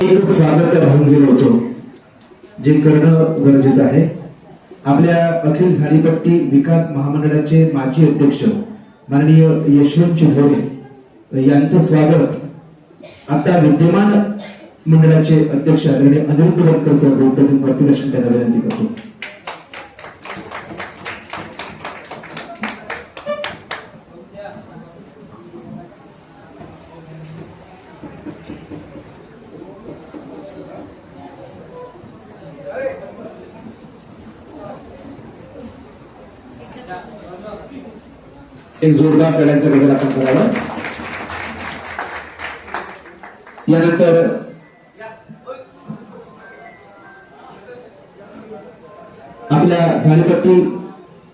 एक स्वागत राहून गेलो होतो जे करणं गरजेचं आहे. आपल्या अखिल झाडीपट्टी विकास महामंडळाचे माजी अध्यक्ष माननीय यशवंत चिंचोळे यांचं स्वागत आता विद्यमान मंडळाचे अध्यक्ष आदरणीय अनिरुद्ध बनकर सर गोपीनाथ करतील अशी त्यांना विनंती करतो. एक जोरदार टाळ्यांचा गजर आपण करावा. यानंतर आपल्या झाडीपट्टी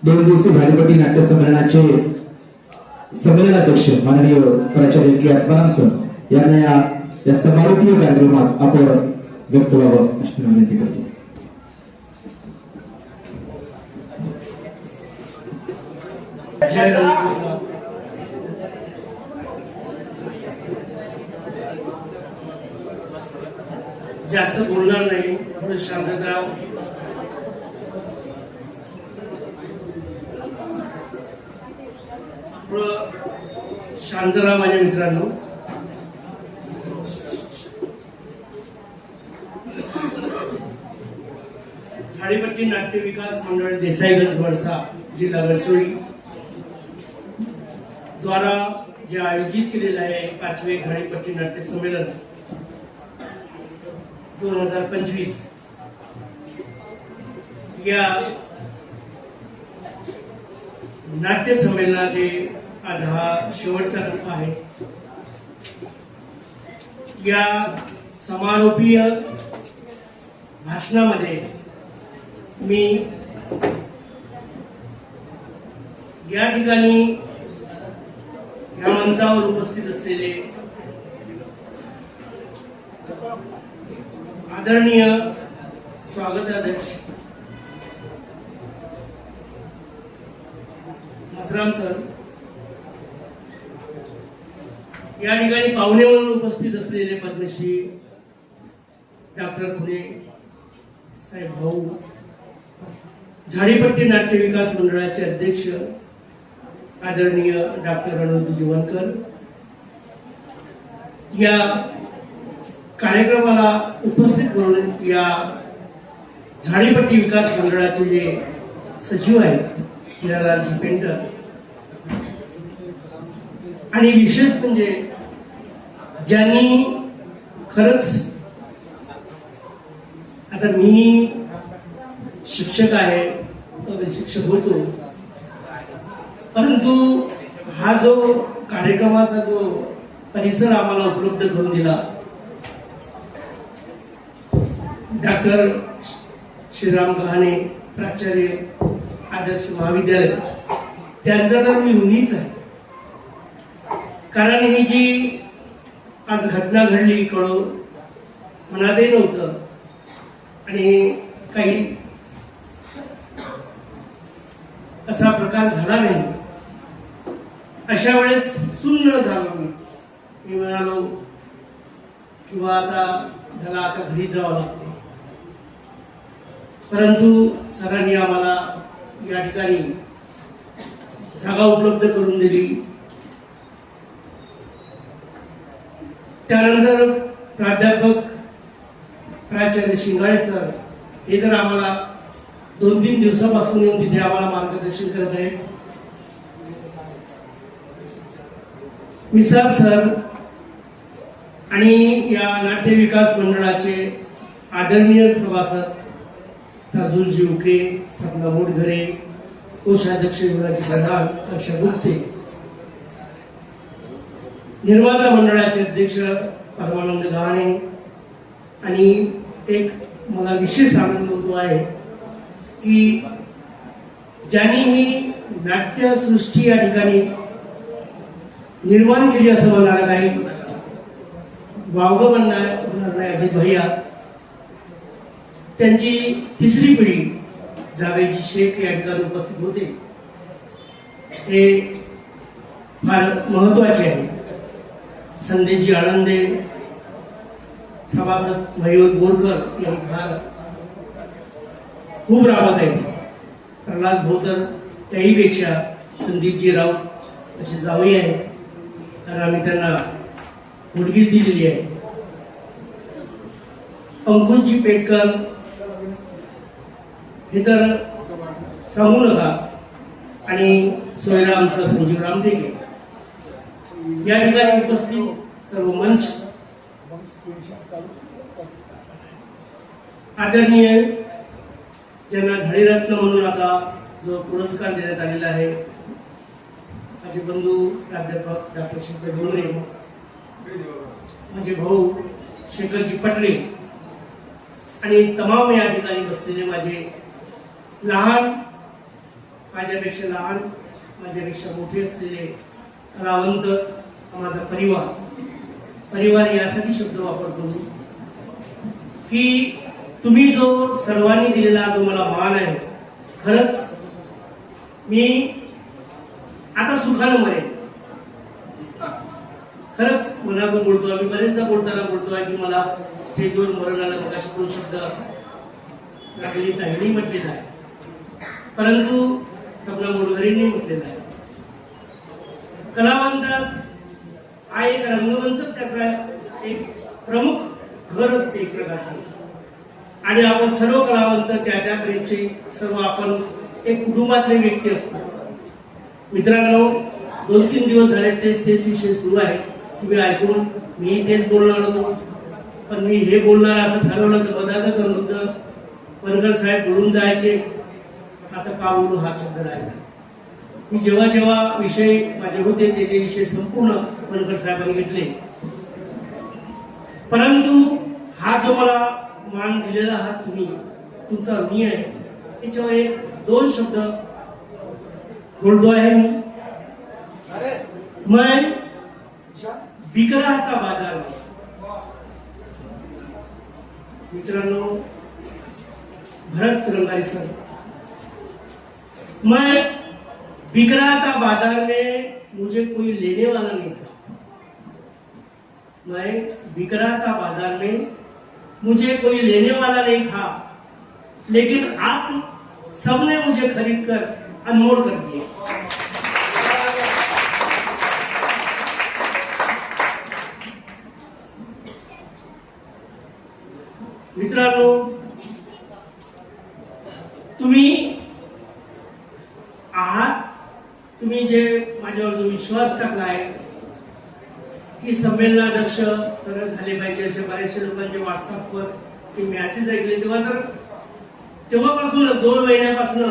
2 दिवसीय झाडीपट्टी नाट्य संमेलनाचे संमेलनाध्यक्ष माननीय प्राचार्य के आत्माराम सर यांना या समारोपीय कार्यक्रमात आपण व्यक्त व्हावं अशी विनंती करतो. जास्त बोलणार नाही, थोडं शांतता. शांत राहा माझ्या मित्रांनो. झाडीपट्टी नाट्य विकास मंडळ देसाईगंज वळसा जिल्हा गडचिरोली द्वारा जे आयोजित केलेलं आहे 5वे झाडीपट्टी नाट्य संमेलन 2025 या नाट्य संमेलनाचे आज हा शेवटचा टप्पा आहे. या समारोपीय भाषणामध्ये मी या ठिकाणी या मंचावर उपस्थित असलेले आदरणीय स्वागताध्यक्ष मसराम सर, या ठिकाणी पाहुणे म्हणून उपस्थित असलेले पद्मश्री डॉक्टर खुणे साहेब भाऊ, झाडीपट्टी नाट्य विकास मंडळाचे अध्यक्ष आदरणीय डॉक्टर अनिरुद्ध जीवनकर, या कार्यक्रमाला उपस्थित करून या झाडीपट्टी विकास मंडळाचे जे सचिव आहेत हिरालालजी पेंटर, आणि विशेष म्हणजे ज्यांनी खरंच, आता मी शिक्षक आहे, शिक्षक होतो, परंतु हा जो कार्यक्रमाचा जो परिसर आम्हाला उपलब्ध करून दिला डॉक्टर श्रीराम गहाणे प्राचार्य आदर्श महाविद्यालय, त्यांचा तर मी ऋणीच आहे. कारण ही जी आज घटना घडली कळो मनातही नव्हतं आणि काही असा प्रकार झाला नाही. अशा वेळेस सुन्न झालो मी म्हणालो किंवा आता झाला, आता घरी जावं लागते. परंतु सरांनी आम्हाला या ठिकाणी जागा उपलब्ध करून दिली. त्यानंतर प्राध्यापक प्राचार्य शिंगाळे सर हे तर आम्हाला 2-3 दिवसापासून येऊन तिथे आम्हाला मार्गदर्शन करत आहेत. मिसाळ सर आणि या नाट्य विकास मंडळाचे आदरणीय सभासद ताजुलजी उके, सपना मोडघरे, कोषाध्यक्ष युवराजी प्रधान, हर्षा गुप्ते, निर्माता मंडळाचे अध्यक्ष परमानंद गहाणे, आणि एक मला विशेष आनंद होतो आहे की ज्यांनी ही नाट्यसृष्टी या ठिकाणी निर्माण केली असं म्हणायला नाही, वावगं म्हणणार नाही अजित भैया, त्यांची 3री पिढी जावेजी शेख या ठिकाणी उपस्थित होते. हे फार महत्वाचे आहे. संदेशजी आनंदे, सभासद मयूर बोरकर यांनी फार खूप राबत आहे. प्रल्हाद भाऊ तर त्याहीपेक्षा संदीपजी राऊत असे जावई आहे, कारण आम्ही त्यांना मुलगीच दिलेली आहे. अंकुशजी पेटकर हे तर सांगू नका, आणि सोयरामचा संजीव रामदेगे या ठिकाणी उपस्थित सर्व मंच, आदरणीय ज्यांना झाडीरत्न म्हणून आता जो पुरस्कार देण्यात आलेला आहे, माझे बंधू प्राध्यापक डॉक्टर शेखर डोंगरे, माझे भाऊ शेखरजी पटले, आणि तमाम या ठिकाणी बसलेले माझे लहान, माझ्यापेक्षा लहान, माझ्यापेक्षा मोठे असलेले कलावंत, माझा परिवार यासाठी शब्द वापरतो की तुम्ही जो सर्वांनी दिलेला जो मला मान आहे, खरंच मी आता सुखानं मरेन. खरंच मनातून बोलतोय, मी बरेचदा बोलताना बोलतोय की मला स्टेजवर मरण आलं, मग असे 2 शब्द लागली ताईंनी म्हटलेला आहे, परंतु सपना मोरघरेंनी म्हटलेला आहे. कलावंताच हा एक रंगमंच, त्याचा एक प्रमुख घर असते एक प्रकारचं, आणि आपण सर्व कलावंत त्या प्रेसचे सर्व आपण एक कुटुंबातले व्यक्ती असतो. मित्रांनो, 2-3 दिवस झाले तेच विषय सुरू आहे, तुम्ही ऐकून मी तेच बोलणार होतो, पण मी हे बोलणार असं ठरवलं तर बदातच समृद्ध वनकर साहेब बोलून जायचे, आता का बोलू हा शब्द राहायचा. मी जेव्हा विषय माझे होते ते विषय संपूर्ण वनकर साहेबांनी घेतले, परंतु हा जो मला मान दिलेला आहात तुम्ही, तुमचा मी आहे, त्याच्यावर 1-2 शब्द बोलतो आहे. मैं बिक रहा था बाजार में. मित्रांनो, भरत रंगारी सर, मैं बिक रहा था बाजार में, मुझे कोई लेने वाला नहीं था. मैं बिक रहा था बाजार में, मुझे कोई लेने वाला नहीं था, लेकिन आप सबने मुझे खरीद कर अनमोल कर दिए. मित्रांनो, तुम्ही आहात, तुम्ही जे माझ्यावर जो विश्वास टाकला आहे की संमेलनाध्यक्ष सरळ झाले पाहिजे, असे बरेचशे लोकांचे व्हॉट्सअपवर ते मेसेज ऐकले, तेव्हापासून 2 महिन्यापासून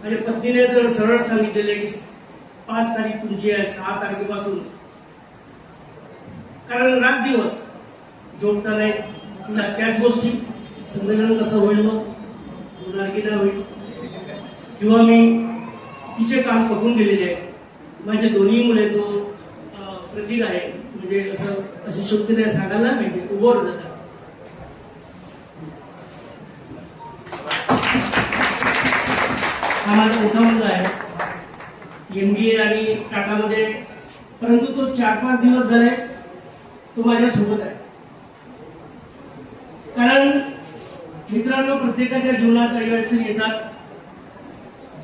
माझ्या पत्नीने तर सरळ सांगितलेले की 5 तारीख तुमची आहे, 6 तारखेपासून, कारण रात दिवस झोपता नाही, तुला त्याच गोष्टी, संमेलन कसं होईल, मग होणार की नाही होईल, किंवा मी तिचे काम बघून गेलेले आहे. माझे दोन्ही मुले, तो प्रतीक आहे, म्हणजे असं अशी शक्ती नाही सांगायला पाहिजे, उभं जातात. हा माझा मोठा मुलगा आहे, MBA आणि टाटामध्ये, परंतु तो 4-5 दिवस झाले तो माझ्या सोबत आहे. कारण मित्रांनो, प्रत्येकाच्या जीवनात अडचणी येतात.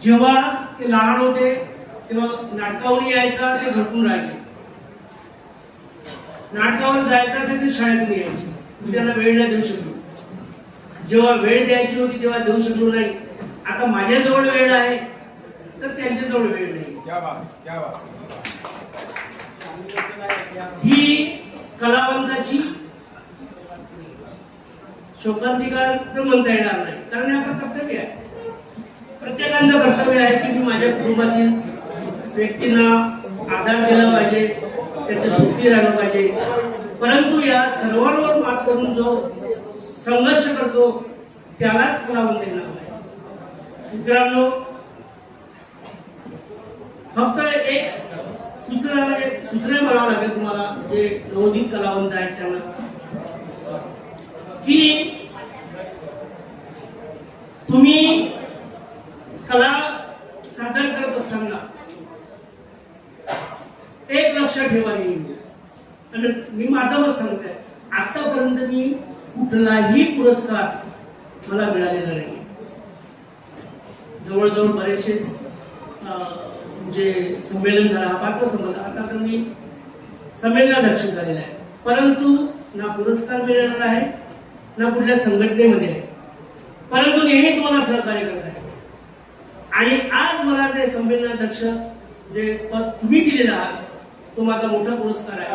जेव्हा ते लहान होते तेव्हा नाटकावरून यायचा, ते झोपून राहायचे, नाटकावर जायचा तर ते शाळेतून यायचे, मी त्यांना वेळ नाही देऊ शकलो. जेव्हा वेळ द्यायची होती तेव्हा देऊ शकलो नाही. आता माझ्याजवळ वेळ आहे तर त्यांच्याजवळ वेळ नाही. ही कलावंताची शोकांतिका तर म्हणता येणार नाही, कारण हे आपलं कर्तव्य आहे. प्रत्येकाचं कर्तव्य आहे की मी माझ्या कुटुंबातील व्यक्तींना आधार दिला पाहिजे, त्यांच्या सुखी राहिलं पाहिजे. परंतु या सर्वांवर मात करून जो संघर्ष करतो त्यालाच कलावंत येणार नाही. मित्रांनो, फक्त एक सूचना म्हणावं लागेल तुम्हाला, जे नवोदित कलावंत आहेत त्यांना, की तुम्ही कला सादर करत असताना एक लक्षात ठेवा नेहमी, आणि मी माझं मत सांगतोय, आतापर्यंत मी कुठलाही पुरस्कार मला मिळालेला नाही. जवळजवळ बरेचसेच जे संमेलन झालं, हा 5वा संमेलन, आता तर मी संमेलनाध्यक्ष झालेला आहे, परंतु ना पुरस्कार मिळालेला आहे ना कुठल्या संघटनेमध्ये आहे, परंतु नेहमी तुम्हाला सहकार्य करत आहे. आणि आज मला ते संमेलनाध्यक्ष जे पद तुम्ही दिलेलं आहात तो माझा मोठा पुरस्कार आहे.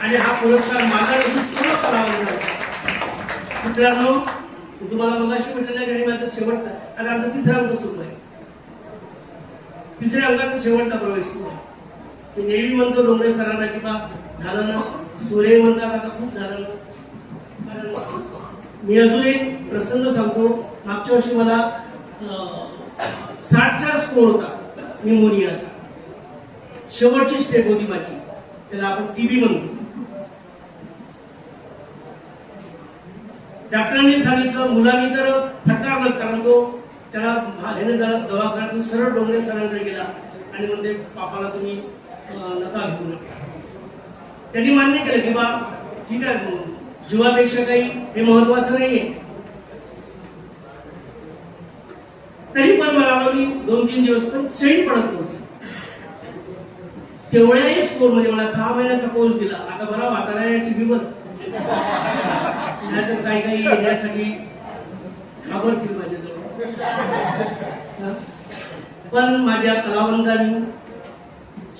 आणि हा पुरस्कार माझा नसून सर्व कलावंतांचा. मित्रांनो, तुम्हाला मगाशी म्हटलेलं आहे माझा शेवटचा, आता आमचा 3रा अंक सुरू आहे. 3ऱ्या अंकाचा शेवटचा प्रवेश सुरू आहे. मी नेहमी म्हणतो डोंगरे सरांना की बा झालं ना, सूर्य म्हणतात आता खूप झालं ना. कारण मी अजून एक प्रसंग सांगतो. मागच्या वर्षी मला 60चा स्कोर होता निमोनियाचा. शेवटची स्टेप होती माझी, त्याला आपण टीबी म्हणतो. डॉक्टरांनी सांगितलं, मुलांनी तर फटकारलंच, कारण तो त्याला दवाखान्यातून सरळ डोंगरे सरांकडे गेला आणि म्हणते पापाला तुम्ही नका घेऊ नका. त्यांनी मान्य केलं की बा ठीक आहे, जीवापेक्षा काही हे महत्वाचं नाहीये. तरी पण मला मी 2-3 दिवस पण चैन पडत नव्हती. तेवढ्याही स्कोर मध्ये मला 6 महिन्याचा कोर्स दिला. आता बरं वाटणार आहे टीव्हीवर, नाहीतर काही काही येण्यासाठी घाबरतील माझ्याजवळ. पण माझ्या कलावंतांनी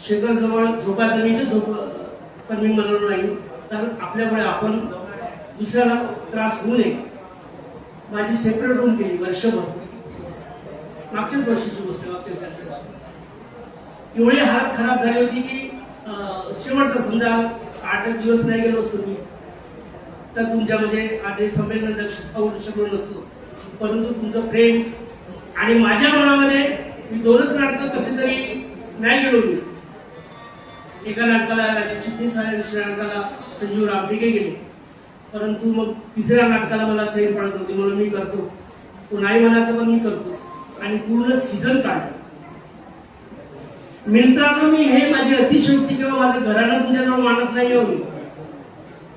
शेखर जवळ झोपायचं मी झोपलं, पण मी म्हणलो नाही, कारण आपल्यामुळे आपण दुसऱ्याला त्रास होऊ नये. माझी सेपरेट रूम केली वर्षभर. मागच्याच वर्षीची गोष्ट, एवढी हालत खराब झाली होती की शेवटचा समजा 8 दिवस नाही गेलो असतो मी तर तुमच्यामध्ये आज हे संमेलनाध्यक्ष होऊ शकलो नसतो. परंतु तुमचं प्रेम आणि माझ्या मनामध्ये मी 2च नाटकं कसे तरी नाही गेलो. मी एका नाटकाला राजा चिटणीस आले, दुसऱ्या नाटकाला संजीव रामटेके गेले, परंतु मग 3ऱ्या नाटकाला मला चैन पडत होती म्हणून मी करतो. तो नाही म्हणायचं पण मी करतोच आणि पूर्ण सीझन काढलं. मित्रांनो, मी हे माझी अतिशयोक्ती किंवा माझं घराणं तुमच्याजवळ मानत नाही हो.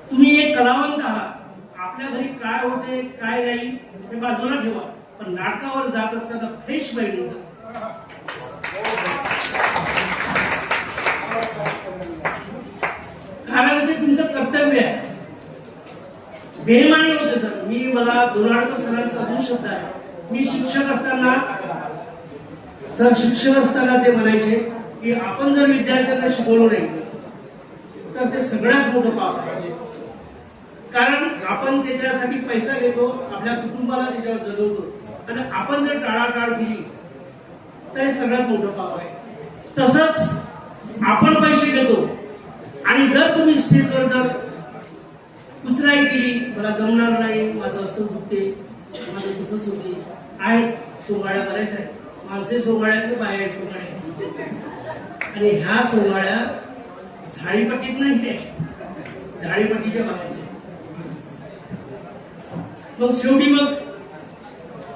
तुम्ही एक कलावंत आहात. आपल्या घरी काय होते काय नाही हे बाजूला ठेवा, पण नाटकावर जात असताना फ्रेश माइंड जा. कारण ते तुमचं कर्तव्य आहे. बेमानी होते सर. मला दोनाडकर सरांचा अजून शब्द आहे. मी शिक्षक असताना ते म्हणायचे की आपण जर विद्यार्थ्यांना शिकवलं नाही तर ते सगळ्यात मोठं पाप आहे. कारण आपण त्याच्यासाठी पैसा घेतो, आपल्या कुटुंबाला त्याच्यावर जगवतो, आणि आपण जर टाळाटाळ केली तर हे सगळ्यात मोठं पाप आहे. तसंच आपण पैसे घेतो आणि जर तुम्ही स्टेजवर जर कुचराई केली, मला जमणार नाही, माझं असं होते, माझं तसंच होते, आहेत सोंगाड्या बऱ्याच आहेत, माणसे सोंगाड्यात बाया सोंगाड्या, आणि ह्या सोंगाड्या झाडीपट्टीत नाही, झाडीपट्टीच्या बाहेर. मग शेवटी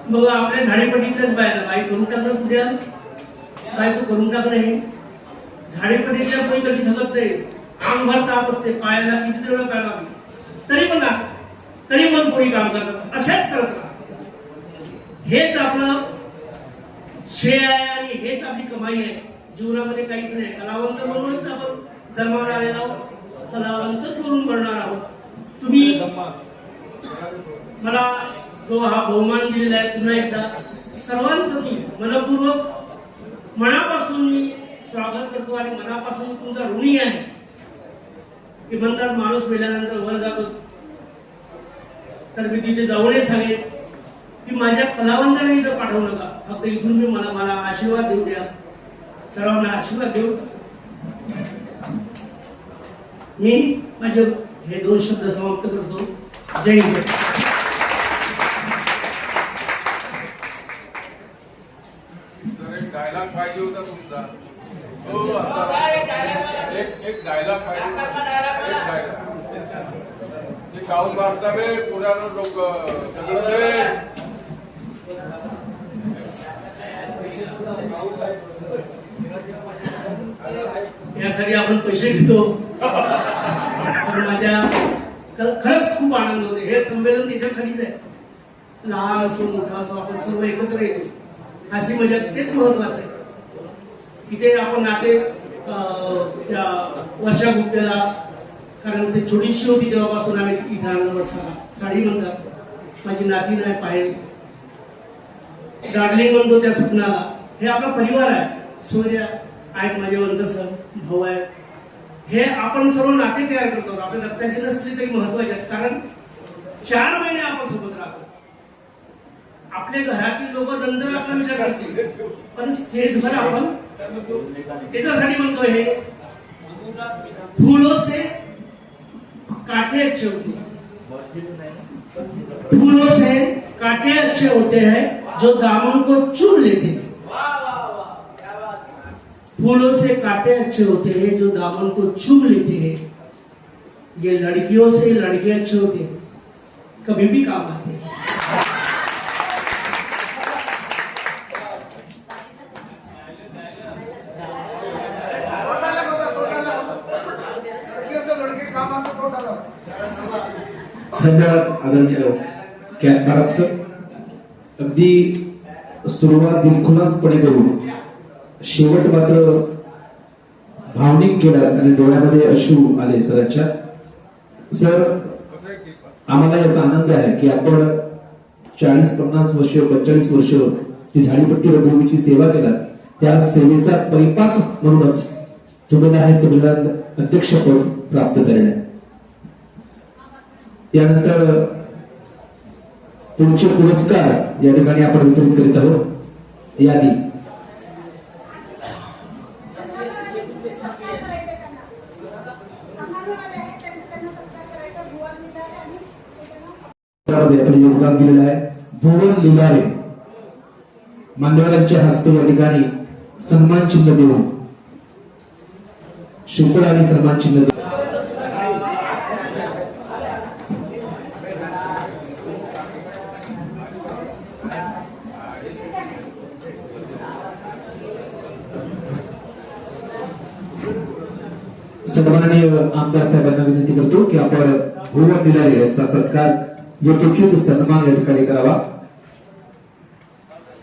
मग आपल्या झाडीपट्टीतल्याच बाहेर बाई करून टाकलं, कुठे बाई तू करून टाक नाही. झाडीपट्टीतल्या कोणी कधी थकत नाही, अंगभर ताप असते, पायाला किती तेवढं पाय लागली तरी पण असत, तरी पण कोणी काम करतात, अशाच करत राहा. हेच आपलं श्रेय आहे आणि हेच आपली कमाई आहे. जीवनामध्ये काहीच नाही. कलावंत म्हणूनच आपण जन्मावर आलेलो आहोत, कलावंतच म्हणून मरणार आहोत. तुम्ही मला जो हा बहुमान दिलेला आहे, पुन्हा एकदा सर्वांचं मी मनपूर्वक मनापासून मी स्वागत करतो आणि मनापासून तुमचा ऋणी आहे. की म्हणतात माणूस मेल्यानंतर वर जातो, तर मी तिथे जाऊनही सांगेन की माझ्या कलावंतांना इथं पाठवू नका, फक्त इथून मी मला आशीर्वाद देऊ द्या, सर्वांना आशीर्वाद देऊ. मी माझे हे 2 शब्द समाप्त करतो. जय हिंद. डायलॉग पाहिजे होता तुमचा. एक डायलॉग पाहिजे, एक डायलॉग ते गाऊन मारता बे पुरानं लोक सगळं बे. यासाठी आपण पैसे घेतो. माझ्या तर खरंच खूप आनंद होतो. हे संमेलन त्याच्यासाठीच आहे. लहान असो मोठा असो आपण सर्व एकत्र येतो, हसी मजा, तेच महत्वाचं आहे. इथे आपण नाते त्या वर्षा गुप्तेला, कारण ते छोटीशी होती तेव्हापासून आम्ही इथं आणलं. साडी म्हणतात, माझी नाती नाही पाहिली, डार्लिंग म्हणतो त्या स्वप्नाला. हे आपला परिवार आहे. सूर्य आहेत, माझे वंत सर भाऊ आहेत. हे आपण सर्व नाते तयार करतो. आपल्या रक्ताची नसली तरी महत्वाचे आहेत, कारण 4 महिने आपण सोबत राहतो. आपल्या घरातील लोक नंतर आपला विचार करतील, पण स्टेजवर आपण त्याच्यासाठी म्हणतो. हे फूलों से कांटे अच्छे होते हैं, फूलों से कांटे अच्छे होते हैं जो दामन को चूम लेते हैं. फूलों से कांटे अच्छे होते हैं जो दामन को चूम लेते हैं. ये लड़कियों से लड़के अच्छे होते हैं, कभी भी काम आते हैं. धन्यवाद आदरणीय मॅडम सर. अगदी सुरुवात दिलखुलासपणे करून शेवट मात्र भावनिक केला आणि डोळ्यामध्ये अश्रू आले सरांच्या. सर, आम्हाला याचा आनंद आहे की आपण 40-50 वर्ष 45 वर्ष जी झाडीपट्टी रंगभूमीची सेवा केला, त्या सेवेचा परिपाक म्हणूनच तुम्हाला हे संमेलन अध्यक्षपद प्राप्त झालेलं आहे. त्यानंतर पुढचे पुरस्कार या ठिकाणी आपण वितरित करीत आहोत. यादी आपण योगदान दिलेलं आहे. भुवन लिलारे मान्यवरांच्या हस्ते या ठिकाणी सन्मान चिन्ह देऊन शुक्र आणि सन्मान चिन्ह देऊन सन्माननीय आमदार साहेबांना विनंती करतो की आपण भुवन लिलारे यांचा सत्कार यथोचित सन्मान या ठिकाणी करावा.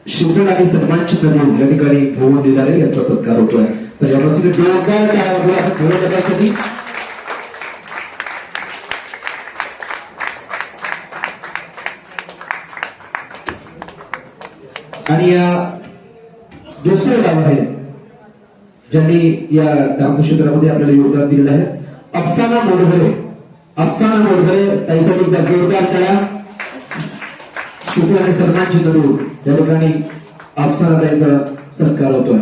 शिवण आणि सन्मान चिन्ह देऊन या ठिकाणी भुवन लिलारे यांचा सत्कार होतोय. तर या प्रसंगी जोरदार टाळ्या वाजवा भुवन लिलारेसाठी. आणि या दुसरे नाव आहे ज्यांनी या डान्स क्षेत्रामध्ये आपल्याला योगदान दिलेलं आहे, अफसाना मोडघरे. अफसाना मोडघरे ताईसाठी एकदा जोरदार टाळ्या. शुक्र आणि सन्मान चिन्ह देऊन या ठिकाणी अफसाना ताईचा सत्कार होतोय.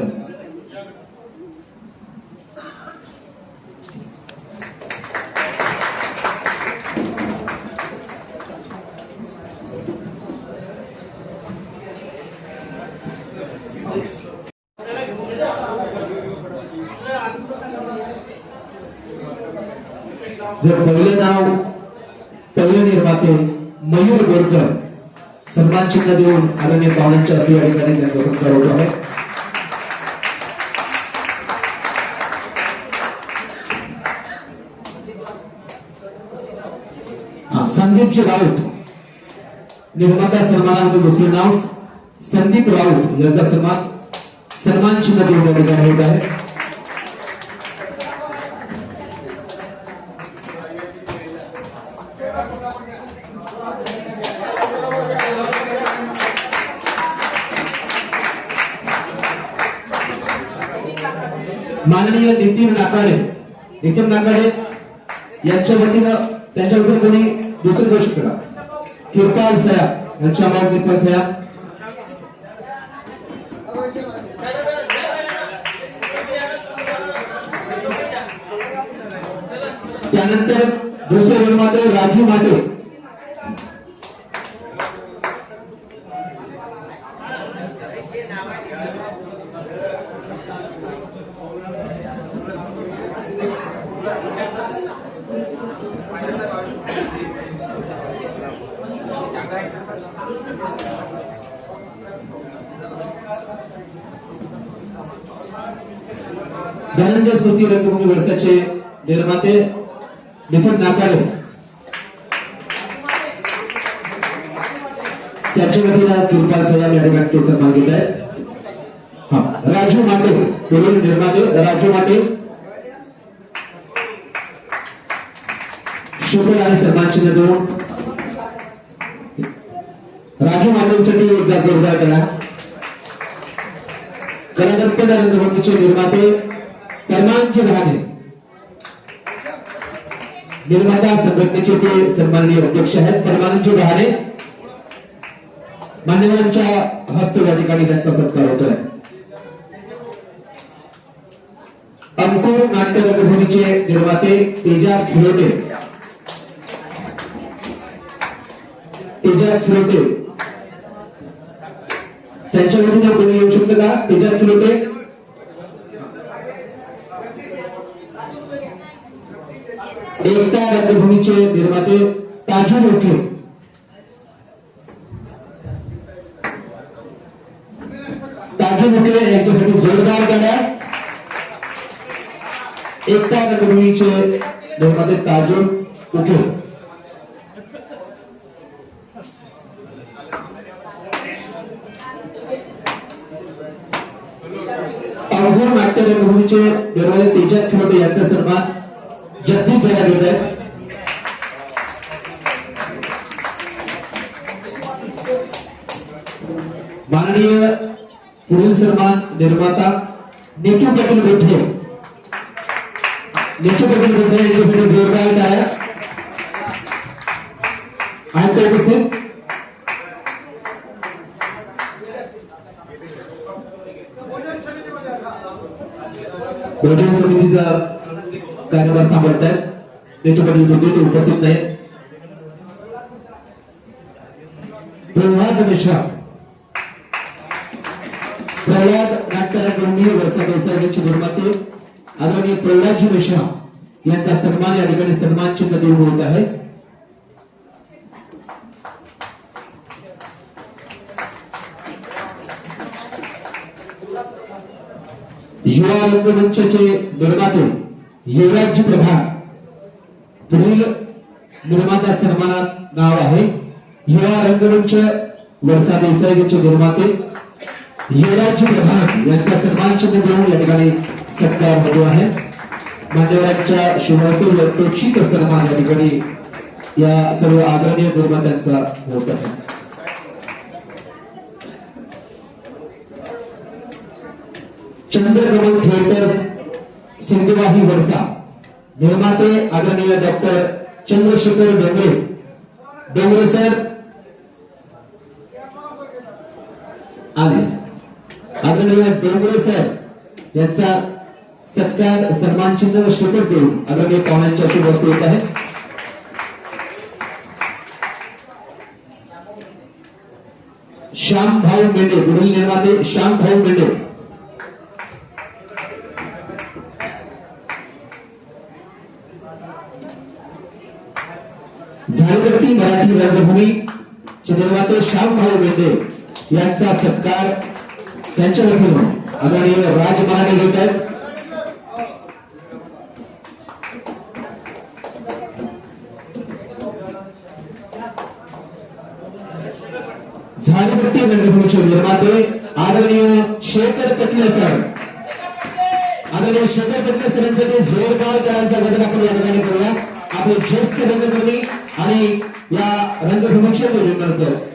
जर पहिलं नाव पहिले निर्माते मयूर बोरकर सन्मान चिन्ह देऊन आदरणीय पाहुण्यांच्या हस्ते या ठिकाणी त्यांचा सत्कार होत आहे. संदीपजी राऊत निर्माता सन्मानामध्ये दुसरे नाव संदीप राऊत यांचा सन्मान चिन्ह देऊन या ठिकाणी होत आहे. माननीय नितीन नाकाडे यांच्या वतीनं त्यांच्या वतीनं कोणी दुसरी गोष्ट करा. किरपाल सया यांच्या नाव किरपाल सया. त्यानंतर दुसरे निर्माते राजू माटे. धनंजय स्मृती रंगभूमी वर्षाचे निर्माते मिथुन नाकारे त्यांच्या वतीनं किरपाल सयाम या ठिकाणी तो सन्मान घेत आहेत. हा, राजू माटे पुढील निर्माते राजू माटे शुभ आणि सन्मान चिन्ह देऊन राजू माटेसाठी एकदा जोरदार करा. कलादत्त रंगभूमीचे निर्माते परमानजी रहाणे निर्माता संघटनेचे ते सन्माननीय अध्यक्ष आहेत परमानंद रहाणे. मान्यवरांच्या हस्ते या ठिकाणी त्यांचा सत्कार होतोय. अंकुर नाट्य रंगभूमीचे निर्माते तेजा खिलोटे त्यांच्या वतीनं कोणी येऊ शकतं का? तेजा खिलोटे एकता रंगभूमीचे निर्माते ताजू मुखे यांच्यासाठी जोरदार गाड्या. एकता रंगभूमीचे निर्माते ताजू मुखे अंकुर नाट्य रंगभूमीचे निर्माते तेजा खिलोटे यांचा सन्मान जगदीश द्वारा घेत आहेत. माननीय पुढील सन्मान निर्माता नेतू पाटील गोठे यांच्यासाठी जोरदार टाळ्या. आहेत का उपस्थित? भोजन समितीचा कार्यभार सांभाळत आहेत नेतू पाटील गोठे, ते उपस्थित नाहीत. प्रल्हाद मिश्रा प्रल्हाद नाट्यरंगभूमी वर्षा देसाईची निर्माते आदरणीय प्रल्हादजी मिश्रा यांचा सन्मान या ठिकाणी सन्मान चिन्ह देऊन होत आहे. युवा रंगमंचचे निर्माते युवराजजी प्रभात पुढील निर्माता सन्मानात नाव आहे. युवा रंगमंच वर्षा देसाईचे निर्माते युवराजजी प्रभात यांचा सन्मान चिन्ह देऊन या ठिकाणी सत्कार होतो आहे. मान्यवरांच्या शुभोत्तर यथोचित सन्मान या ठिकाणी या सर्व आदरणीय निर्मात्यांचा होत आहे. चंद्रकमल थिएटर्स सिंधुवाही वर्षा निर्माते आदरणीय डॉक्टर चंद्रशेखर डोंगरे सर आले. आदरणीय डोंगरे सर यांचा सत्कार सन्मान चिन्ह व श्रीफळ देऊन आदरणीय पाहुण्यांच्या शुभ वस्तू येत आहे. श्याम भाऊ मेंढे पुढील निर्माते श्याम भाऊ मेंढे झाडपट्टी मराठी रंगभूमी चे निर्माते श्याम भाऊ मेंढे यांचा सत्कार त्यांच्या वतीनं आदरणीय राज मराठे घेत आहेत. झाडपट्टी रंगभूमीचे निर्माते आदरणीय शेखर कटले सर आदरणीय शेखर कटले सरांसाठी जोरदार करांचा गजर आपण या ठिकाणी करूया. आपले ज्येष्ठ रंगभूमी आणि या रंगभूमीचे निर्माते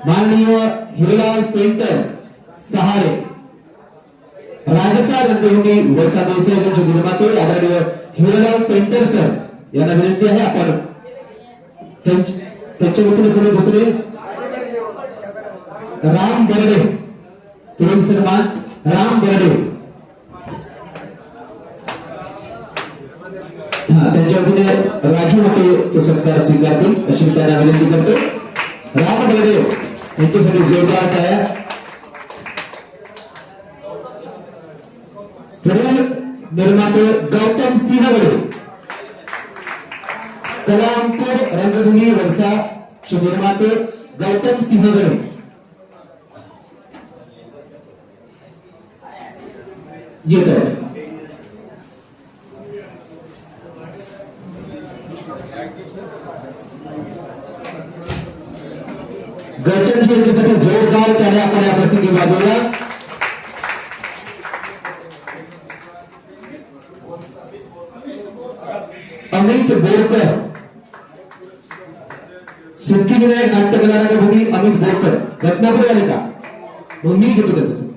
माननीय हिरलाल पेंटर सहारे राजसा रंगभूमी वर्षा देसाईचे निर्माते आदरणीय हिरलाल पेंटर सर यांना विनंती आहे आपण त्यांच्या वतीने कोणी दुसरे राम बर्डे पुढील सन्मान राम बर्डे त्यांच्या वतीने राजू मोठे तो सत्कार स्वीकारतील अशी मी त्यांना विनंती करतो. राम बर्डे यांच्यासाठी जोरदार टाळ्या. पुढील निर्माते गौतम सिंहगडे कलांकुर रंगभूमी वर्षा चे निर्माते गौतम सिंहगडे येत आहेत. त्यांच्यासाठी जोरदार त्याने आपण या प्रसंगी वाजवला. अमित बोरकर, सिद्धिविनायक नाट्यकला रंगभूमी अमित बोरकर, रत्नापूर आले का? मग मी घेतो त्याचं.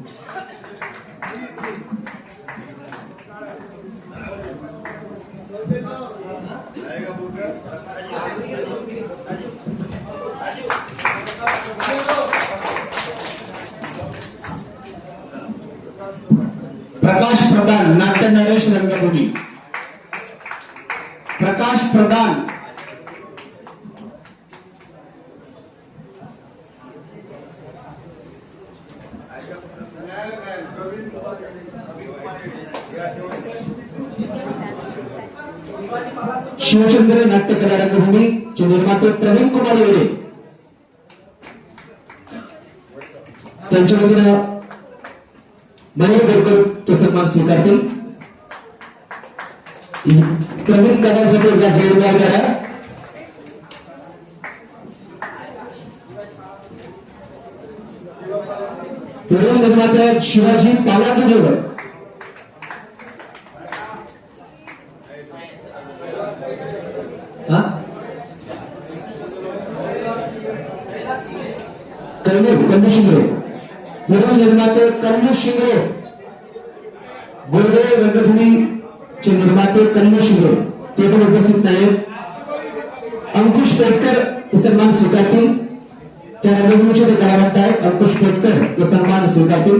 प्रकाश प्रधान, नाट्य नरेश रंगभूमी. प्रकाश प्रधान, शिवचंद्र नाट्यकला रंगभूमी चे निर्माते प्रवीण कुमार येडे, त्यांच्या वतीनं मयूर बोरकर तो सन्मान स्वीकारतील. प्रवीण दादांसाठी एकदा जोरदार करा. पुढील निर्माते आहेत शिवाजी पालाकुजेवर. कल्लू शिंगरे. पुढील निर्माते कल्लू शिंगरे, बोर्डे रंगभूमी चे निर्माते कल्लू शिंगरे, ते पण उपस्थित नाहीत. अंकुश पेटकर हे सन्मान स्वीकारतील. त्या रंगभूमीचे ते कलावंत आहेत. अंकुश पेटकर हे सन्मान स्वीकारतील.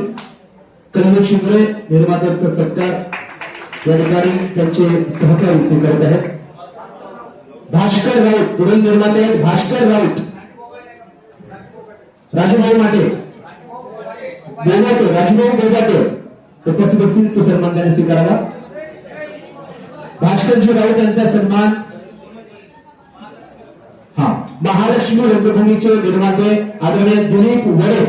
कल्लू शिंगरे निर्मात्यांचा सत्कार या ठिकाणी त्यांचे सहकारी स्वीकारत आहेत. भास्कर राऊत पुढील निर्माते आहेत. भास्कर राऊत, राजूभाऊ माटे, बोगाटे, राजूभाऊ बोगाटे उपस्थित असतील. तो सन्मान त्यांनी स्वीकारावा. भास्करजी राऊत यांचा सन्मान. हा, महालक्ष्मी रंगभूमीचे निर्माते आदरणीय दिलीप वडे,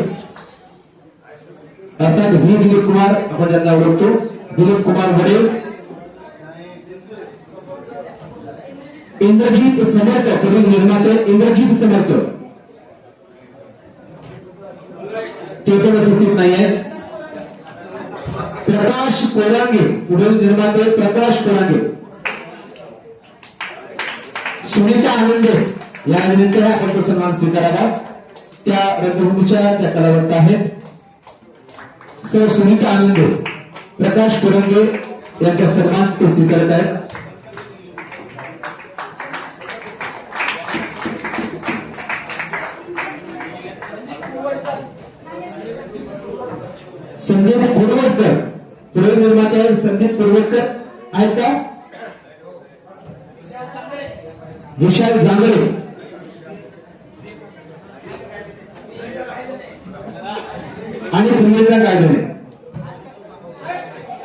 अर्थात व्ही दिलीप कुमार आपण ज्यांना ओळखतो, दिलीप कुमार वडे. इंद्रजीत समर्थ पुढील निर्माते इंद्रजीत समर्थ, ते पण उपस्थित नाही आहेत. प्रकाश कोलांगे पुढील निर्माते प्रकाश कोलांगे. सुनीता आनंदे या निमित्त आपण तो सन्मान स्वीकारावा. त्या रंगभूमीच्या त्या कलावंत आहेत. सर सुनीता आनंदे, प्रकाश कोलांगे यांचा सन्मान ते स्वीकारत आहेत. संदीप कुरवटकर पुढील निर्माते आहेत. संदीप कुरवटकर आहेत का? विशाल जांगरे, आणि प्रियंका गायधने.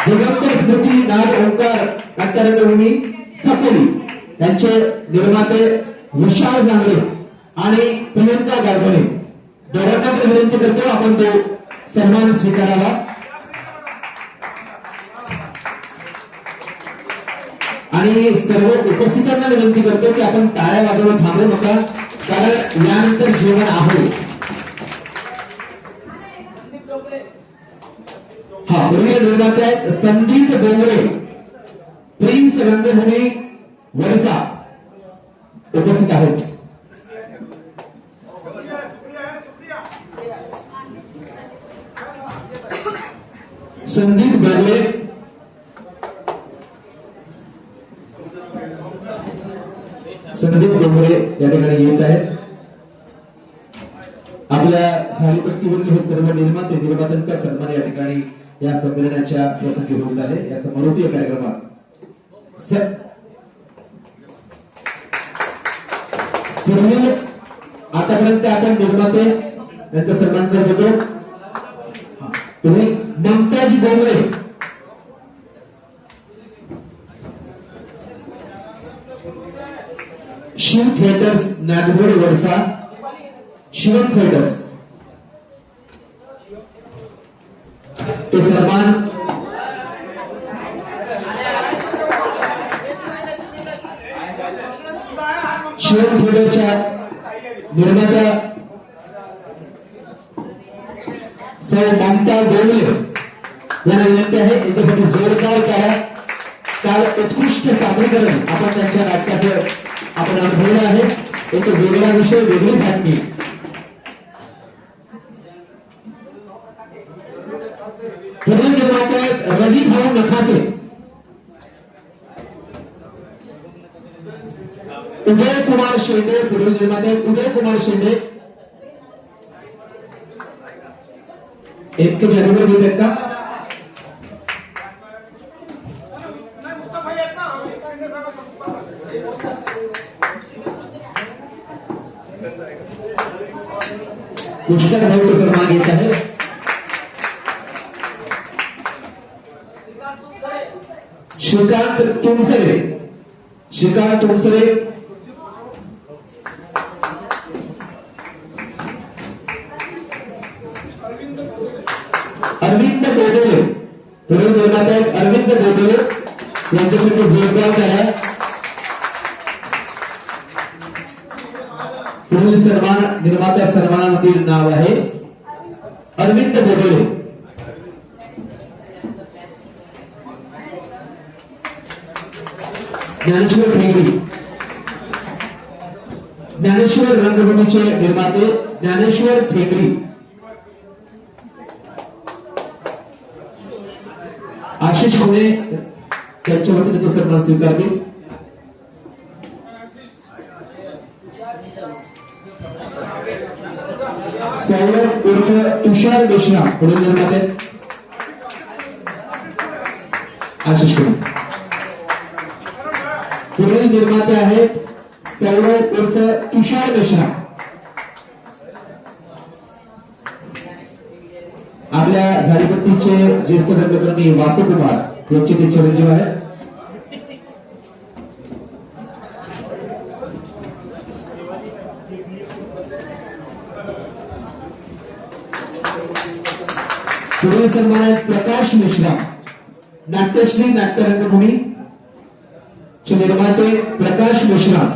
दिगंबर स्मृती नाग ओंकार नाट्यरंगभूमी सापोली यांचे निर्माते विशाल जांगरे आणि प्रियंका गायधने. दोघांना विनंती करतो आपण तो सन्मान स्वीकारावा. आणि सर्व उपस्थितांना विनंती करतो की आपण टाळ्या वाजवून थांबू नका, कारण यानंतर जेवण आहे. हा, पुढील निर्माते आहेत संदीप डोंगरे, प्रिन्स रंगभूमी वडसा उपस्थित आहेत. संदीप डोंगरे, संदीप डोंगरे या ठिकाणी येत आहेत. आपल्या झाडीपट्टीवरील हे सर्व निर्मात्यांचा सन्मान या ठिकाणी या संमेलनाच्या प्रसंगी होत आहे. या समारोपीय कार्यक्रमात पुढील आतापर्यंत आपण निर्माते यांचा सन्मान करत होतो. तुम्ही ममताज डोंगरे, शिव थिएटर्स नागपूर वडसा, शिवम थिएटर्स तो सन्मान. शिवम थिएटरच्या निर्मात्या सौ ममता डोले यांना विनंती आहे याच्यासाठी जोरदार करा. काल उत्कृष्ट सादरीकरण आपण त्यांच्या नाटकाचं आपण अनुभवलं आहे. एक वेगळा विषय, वेगळी बातमी. पुढील निर्माते रवी भाऊ नखाते, उदय कुमार शेंडे. पुढील निर्माते उदय कुमार शेंडे. एक जानेवारी घेत आहेत का? पुष्कर भाऊ तो सन्मान घेत आहे. श्रीकांत तुमसरे. श्रीकांत तुमसरे. अरविंद बोडोले. पुढील निर्माते आहेत अरविंद बोडोले यांच्यासाठी जोरदार करा. पुढील सन्मान निर्माता सन्मानामधील नाव आहे अरविंद बोडोले. ज्ञानेश्वर ठेंगडी. ज्ञानेश्वर रंगभूमीचे निर्माते ज्ञानेश्वर ठेंगडी. आशिष खुणे त्यांच्या वतीने तो सन्मान स्वीकारतील. सौरभ उर्फ तुषार मिश्रा. पुढील निर्माते आशिष खुणे. पुढील निर्माते आहेत सौरभ उर्फ तुषार मिश्रा. आपल्या झाडीपट्टीचे ज्येष्ठ रंगकर्मी वासुकुमार यांचे ते चिरंजीव आहेत. पुढील सन्मान आहेत प्रकाश मिश्रा. नाट्यश्री नाट्य रंगभूमी चे निर्माते प्रकाश मिश्रा.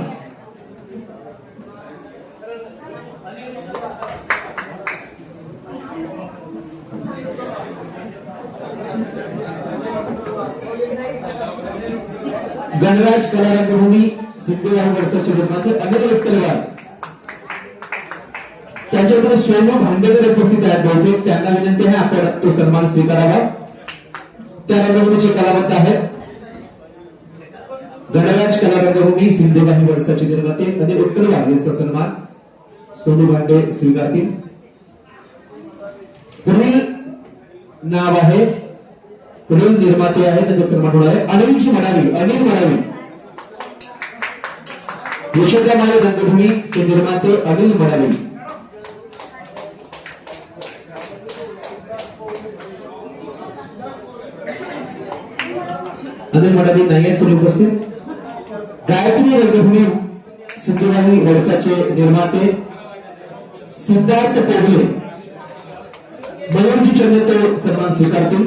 गणराज कला रंगभूमी सिद्धेवाही वर्षाचे निर्माते अनिल विठ्ठलवार. त्यांच्याकडे सोनू भांडेकर उपस्थित आहेत. बहुतेक त्यांना विनंती आहे आपण तो सन्मान स्वीकारावा. त्या रंगभूमीचे कलावंत आहेत. गणराज कला रंगभूमी सिद्धेवाही वर्षाचे निर्माते अनिल विठ्ठलवार यांचा सन्मान सोनू भांडे स्वीकारतील. पुढील नाव आहे पुढील निर्माते आहे त्यांचा सन्मान होणार आहे अनिल मडावी. अनिल मडावी. यशोदामाई रंगभूमी के निर्माते अनिल मडावी. अनिल मडावी नाही आहेत कोणी उपस्थित. गायत्री रंगभूमी सिद्धेवाही वर्षाचे निर्माते सिद्धार्थ पोगले. मयूरजी चंद्र तो सन्मान स्वीकारतील.